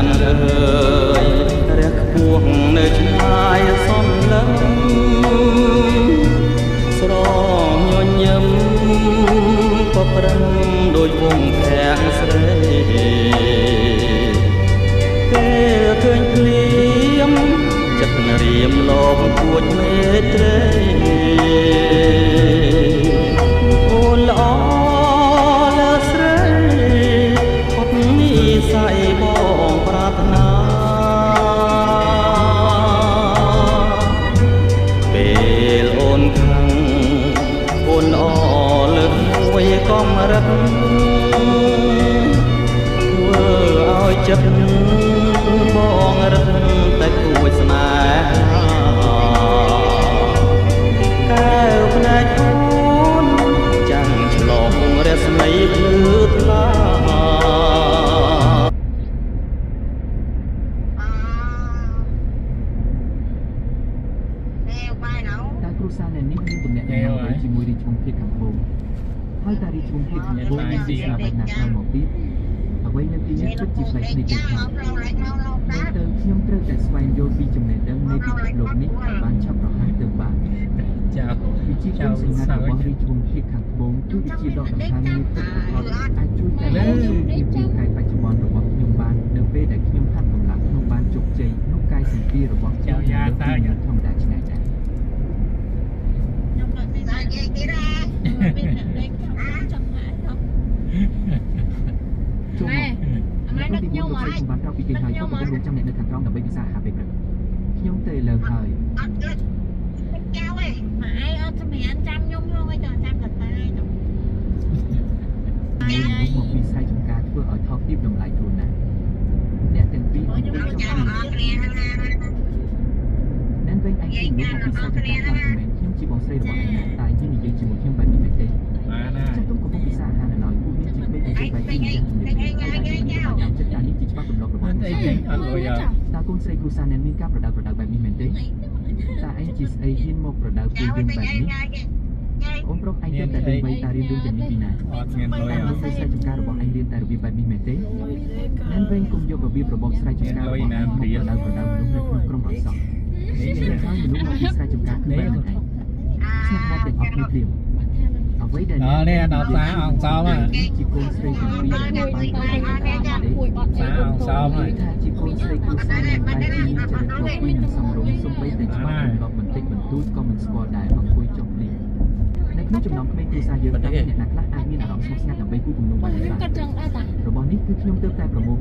នអើយរះខ្ពស់នៅឆ្ងាយសំឡឹងស្រងញញឹមក៏ប្រឹងដោយវងធាងស្រីពេលឃើញភ្លៀមចិត្តរៀមលោកគួចមេត្រីអូនល្អលើស្រីអត់និស័យបងប្រាថ្នាពេលអូនខឹងអូនល្អលើកមួយកំរិតធ្វើឲ្យចិត្តបងរឹតតែគួចស្នេហាកែវភ្នែកអូនចាំងឆ្លងរស្មីភ្លឺថ្លាតែគ្រូសានៅនេះមានទំនាក់ទំនងជាមួយរាជវង្សភាគខាងត្បូងហើយតែរាជវង្សភាគខាងត្បូងមានស្នាដៃណាស់មកទៀតអ្វីនៅទីនេះពិតជាប្លែកគ្នាទៀតហើយទៅខ្ញុំត្រូវតែស្វែងយល់ពីចំណេះដឹងនៃពិភពលោកនេះឲ្យបានឆាប់រហ័សទៅបានវិជាគុណសម្ងាត់របស់រាជវង្សភាគខាងត្បូងគឺវិជាដកដង្ហើមនៃទឹកប្រវត្តិអាចជួយកែលម្អជីវភាពរាងកាយបច្ចុប្បន្នរបស់ខ្ញុំបាននៅពេលដែលខ្ញុំហាត់កម្លាំងក្នុងបានជោគជ័យក្នុងកាយសម្ភាររបស់ខ្ញុំនៅទីធម្មតាឆ្ងាយដែរខ្ញុំក៏និយាយទៀតដែរមានអ្នកដេកចាំហាត់ទៅចូលមកអមែនដឹកខ្ញុំមកខ្ញុំបានប្រាប់ពីគេហើយខ្ញុំក៏រួមចាំអ្នកនៅខាងក្រោមដើម្បីពិសាហាពេលព្រឹកខ្ញុំទៅលើហើយអត់គិតចៅឯងម៉ែអត់សម្រាប់ចាំខ្ញុំហងឲ្យទៅចាំកតាយទៅមកពីសាយចំការធ្វើឲ្យថោកទាបតម្លៃខ្លួនណាអ្នកទាំងពីរខ្ញុំចង់គ្នានឹងវិញឯងពីមកពីសាយចំការតាមខមមិនខ្ញុំជាបងស្រីរបស់ឯងតែឯងនិយាយជាមួយខ្ញុំបែបនេះមែនទេបានណាខ្ញុំកំពុងពិសាអាហារនៅឡើយពួកមានជាពេលទៅបែបនេះយ៉ាងជំរាបខ្ញុំចិត្តការនេះជាច្បាប់ទម្លាប់របស់ខ្ញុំអត់លុយតើកូនស្រីគ្រូសានមានការប្រដៅបែបនេះមែនទេតើឯងជាស្អីហ៊ានមកប្រដៅពួកយើងបែបនេះអូនប្រុសឯងទៅតែដឹងបីតារៀនរឿងទាំងនេះពីណាអត់មានលុយអត់ស្រីចំការរបស់ឯងរៀនតែរបៀបបែបនេះមែនទេនឹងវិញគុំយករបៀបរបបស្រីចំការរបស់ឯងមកប្រដៅមនុស្សនៅក្នុងក្រុមអសោះនេះជាហើយមនុស្សមកពីស្រីចំការគឺបែបនេះស្នាក់មកទាំងអស់គ្នាព្រាមអ្វីដែលនេះដល់សាអង្គសមជាកូនស្រីទាំងពីរដែលបានសាអង្គសមហើយថាជាកូនស្រីគ្រូសានដែលបានជាចរិតគួរពីនឹងសំរុំសំបីតែច្បាស់បន្លប់បន្តិចបន្តួចក៏មិនស្គាល់ដែរអង្គុយចុះភ្លាមនៅក្នុងចំណោមក្មេងគ្រូសាយើងតើអ្នកណាខ្លះអាចមានអារម្មណ៍ស្ងប់ស្ងាត់ដើម្បីគូគំនូរបានដែររបស់នេះគឺខ្ញុំទើបតែប្រមូល